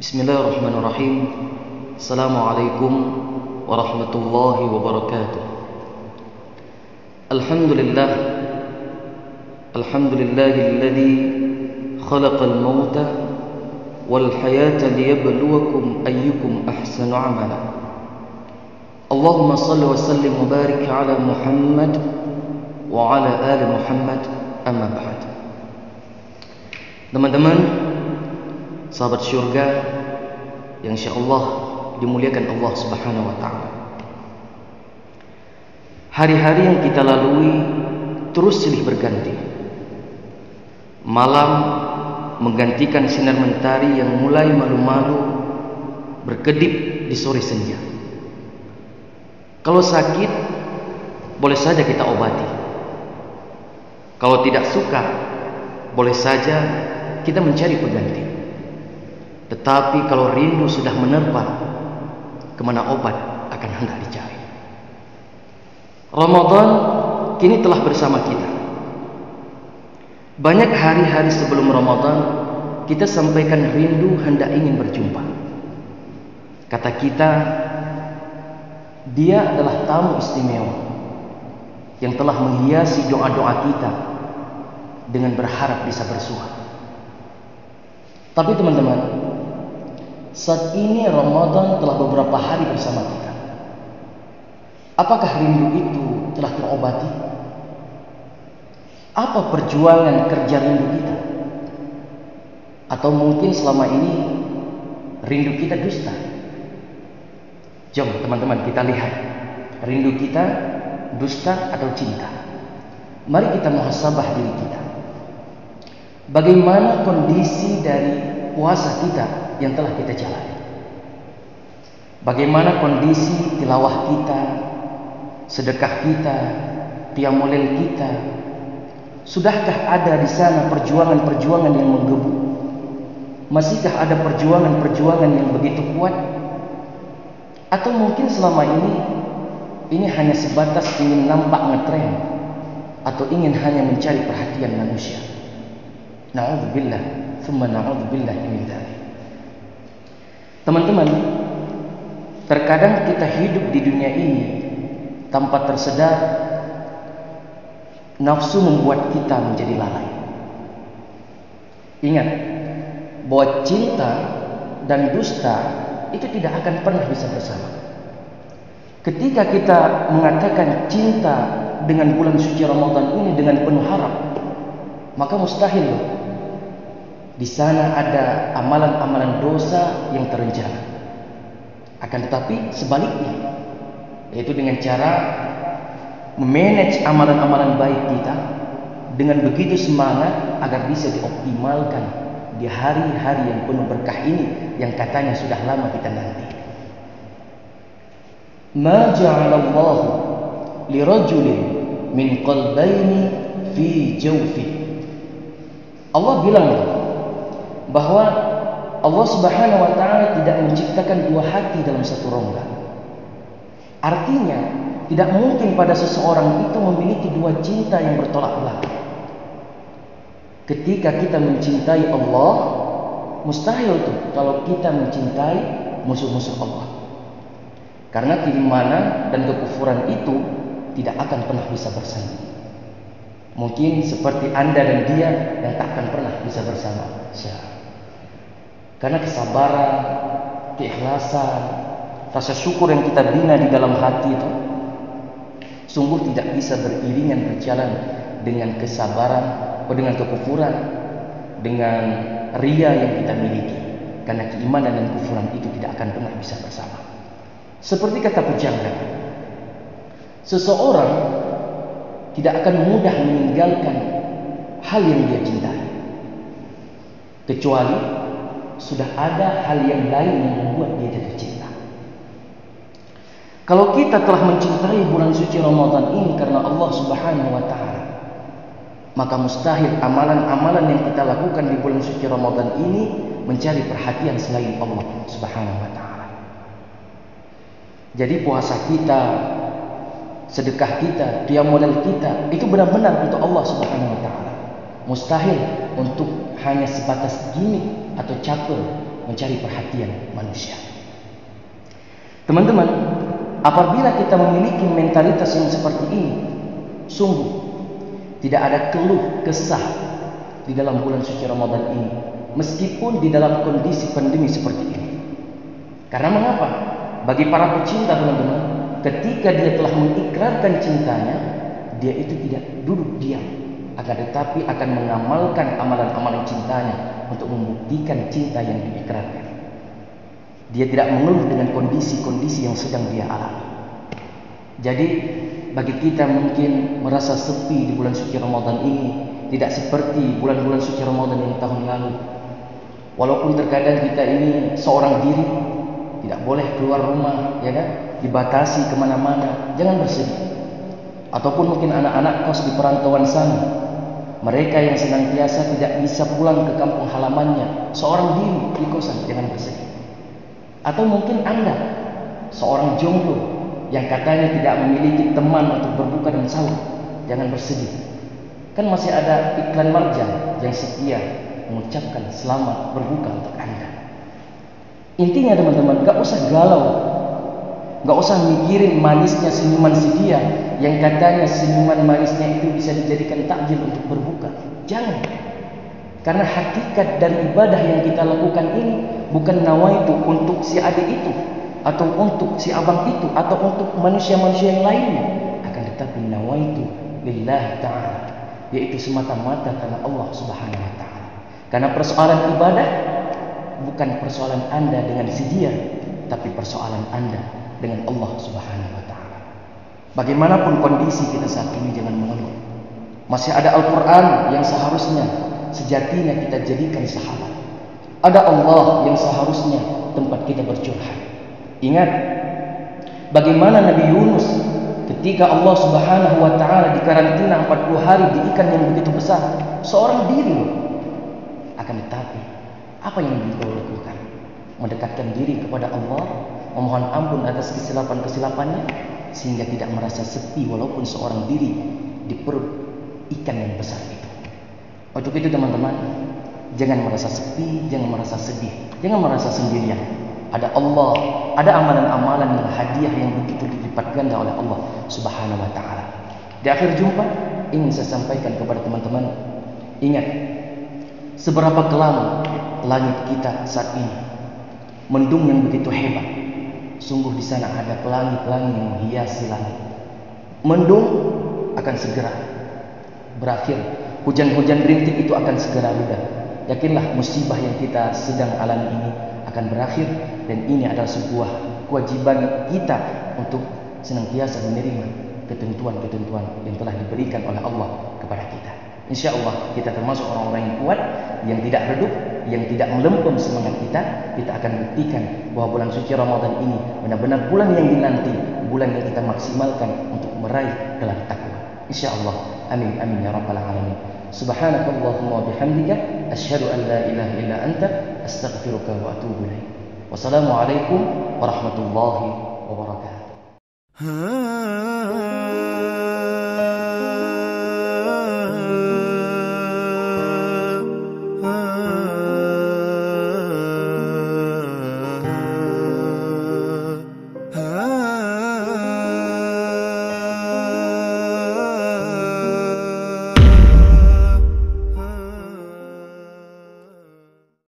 Bismillahirrahmanirrahim. Assalamualaikum warahmatullahi wabarakatuh. Alhamdulillah. Alhamdulillahilladzi khalaqal mauta wal hayata liyabluwakum ayyukum ahsanu amala. Allahumma salli wa sallim wa barik ala Muhammad wa ala ali Muhammad, amma ba'd. Teman-teman, sahabat syurga yang insyaallah dimuliakan Allah Subhanahu wa taala. Hari-hari yang kita lalui terus silih berganti. Malam menggantikan sinar mentari yang mulai malu-malu berkedip di sore senja. Kalau sakit, boleh saja kita obati. Kalau tidak suka, boleh saja kita mencari pengganti. Tetapi kalau rindu sudah menerpa, kemana obat akan hendak dicari. Ramadan kini telah bersama kita. Banyak hari-hari sebelum Ramadan kita sampaikan rindu hendak ingin berjumpa. Kata kita, dia adalah tamu istimewa yang telah menghiasi doa-doa kita dengan berharap bisa bersua. Tapi teman-teman, saat ini Ramadan telah beberapa hari bersama kita. Apakah rindu itu telah terobati? Apa perjuangan kerja rindu kita? Atau mungkin selama ini rindu kita dusta? Jom teman-teman kita lihat, rindu kita dusta atau cinta. Mari kita muhasabah diri kita. Bagaimana kondisi dari puasa kita yang telah kita jalani? Bagaimana kondisi tilawah kita, sedekah kita, qiyamul lail kita? Sudahkah ada di sana perjuangan-perjuangan yang menggebu? Masihkah ada perjuangan-perjuangan yang begitu kuat? Atau mungkin selama ini hanya sebatas ingin nampak ngetren atau ingin hanya mencari perhatian manusia? Na'udzubillah, tsumma na'udzubillah min dzalik. Teman-teman, terkadang kita hidup di dunia ini tanpa tersedar, nafsu membuat kita menjadi lalai. Ingat bahwa cinta dan dusta itu tidak akan pernah bisa bersama. Ketika kita mengatakan cinta dengan bulan suci Ramadan ini dengan penuh harap, maka mustahil di sana ada amalan-amalan dosa yang terencana. Akan tetapi sebaliknya, yaitu dengan cara memanage amalan-amalan baik kita dengan begitu semangat agar bisa dioptimalkan di hari-hari yang penuh berkah ini yang katanya sudah lama kita nanti. Ma ja'alallahu lirajulin min qalbayni fi jawfi. Allah bilang bahwa Allah Subhanahu wa taala tidak menciptakan dua hati dalam satu rongga. Artinya, tidak mungkin pada seseorang itu memiliki dua cinta yang bertolak belakang. Ketika kita mencintai Allah, mustahil tuh kalau kita mencintai musuh-musuh Allah. Karena keimanan dan kekufuran itu tidak akan pernah bisa bersanding. Mungkin seperti Anda dan dia yang takkan pernah bisa bersama. Karena kesabaran, keikhlasan, rasa syukur yang kita bina di dalam hati itu sungguh tidak bisa beriringan berjalan dengan kesabaran atau dengan kekufuran, dengan ria yang kita miliki. Karena keimanan dan kekufuran itu tidak akan pernah bisa bersama. Seperti kata pujangga, seseorang tidak akan mudah meninggalkan hal yang dia cintai, kecuali sudah ada hal yang lain yang membuat dia jatuh cinta. Kalau kita telah mencintai bulan suci Ramadan ini karena Allah Subhanahu wa taala, maka mustahil amalan-amalan yang kita lakukan di bulan suci Ramadan ini mencari perhatian selain Allah Subhanahu wa taala. Jadi puasa kita, sedekah kita, qiyamul lail kita itu benar-benar untuk Allah Subhanahu wa taala. Mustahil untuk hanya sebatas gimmick atau catur mencari perhatian manusia. Teman-teman, apabila kita memiliki mentalitas yang seperti ini, sungguh tidak ada keluh kesah di dalam bulan suci Ramadan ini, meskipun di dalam kondisi pandemi seperti ini. Karena mengapa? Bagi para pecinta, teman-teman, ketika dia telah mengikrarkan cintanya, dia itu tidak duduk diam, akan tetapi akan mengamalkan amalan-amalan cintanya untuk membuktikan cinta yang diikrarkan. Dia tidak mengeluh dengan kondisi-kondisi yang sedang dia alami. Jadi bagi kita mungkin merasa sepi di bulan suci Ramadan ini tidak seperti bulan-bulan suci Ramadan yang tahun lalu. Walaupun terkadang kita ini seorang diri, tidak boleh keluar rumah, ya kan? Dibatasi kemana-mana, jangan bersedih. Ataupun mungkin anak-anak kos di perantauan sana, mereka yang senantiasa tidak bisa pulang ke kampung halamannya, seorang diri di kosan, jangan bersedih. Atau mungkin Anda, seorang jomblo yang katanya tidak memiliki teman untuk berbuka dan sahur, jangan bersedih. Kan masih ada iklan Marjan yang setia mengucapkan selamat berbuka untuk Anda. Intinya teman-teman, gak usah galau, gak usah mikirin manisnya senyuman si dia yang katanya senyuman manisnya itu bisa dijadikan takjil untuk berbuka. Jangan. Karena hakikat dari ibadah yang kita lakukan ini bukan nawaitu untuk si adik itu, atau untuk si abang itu, atau untuk manusia-manusia yang lainnya, akan tetapi nawaitu lillahi ta'ala, yaitu semata-mata karena Allah Subhanahu wa ta'ala. Karena persoalan ibadah bukan persoalan Anda dengan si dia, tapi persoalan Anda dengan Allah Subhanahu wa ta'ala. Bagaimanapun kondisi kita saat ini, jangan mengeluh. Masih ada Al-Quran yang seharusnya sejatinya kita jadikan sahabat. Ada Allah yang seharusnya tempat kita bercurhat. Ingat bagaimana Nabi Yunus ketika Allah Subhanahu wa ta'ala dikarantina 40 hari di ikan yang begitu besar, seorang diri. Akan tetapi apa yang beliau lakukan? Mendekatkan diri kepada Allah, memohon ampun atas kesilapan-kesilapannya, sehingga tidak merasa sepi walaupun seorang diri di perut ikan yang besar itu. Untuk itu teman-teman, jangan merasa sepi, jangan merasa sedih, jangan merasa sendirian. Ada Allah, ada amalan-amalan yang hadiah yang begitu dilipat ganda oleh Allah Subhanahu wa ta'ala. Di akhir jumpa, ingin saya sampaikan kepada teman-teman, ingat seberapa kelam langit kita saat ini, mendung yang begitu hebat. Sungguh di sana ada pelangi-pelangi yang menghiasi langit. Mendung akan segera berakhir, hujan-hujan rintik itu akan segera reda. Yakinlah musibah yang kita sedang alami ini akan berakhir, dan ini adalah sebuah kewajiban kita untuk senantiasa menerima ketentuan-ketentuan yang telah diberikan oleh Allah kepada kita. Insya Allah kita termasuk orang-orang yang kuat, yang tidak redup, yang tidak melempem semangat kita. Kita akan buktikan bahwa bulan suci Ramadan ini benar-benar bulan yang dinanti, bulan yang kita maksimalkan untuk meraih gelar takwa. Insya Allah. Amin amin ya rabbal alamin. Subhanakallahumma wa bihamdika asyhadu an la ilaha illa anta astaghfiruka wa atubu ilaik. Wassalamualaikum warahmatullahi wabarakatuh.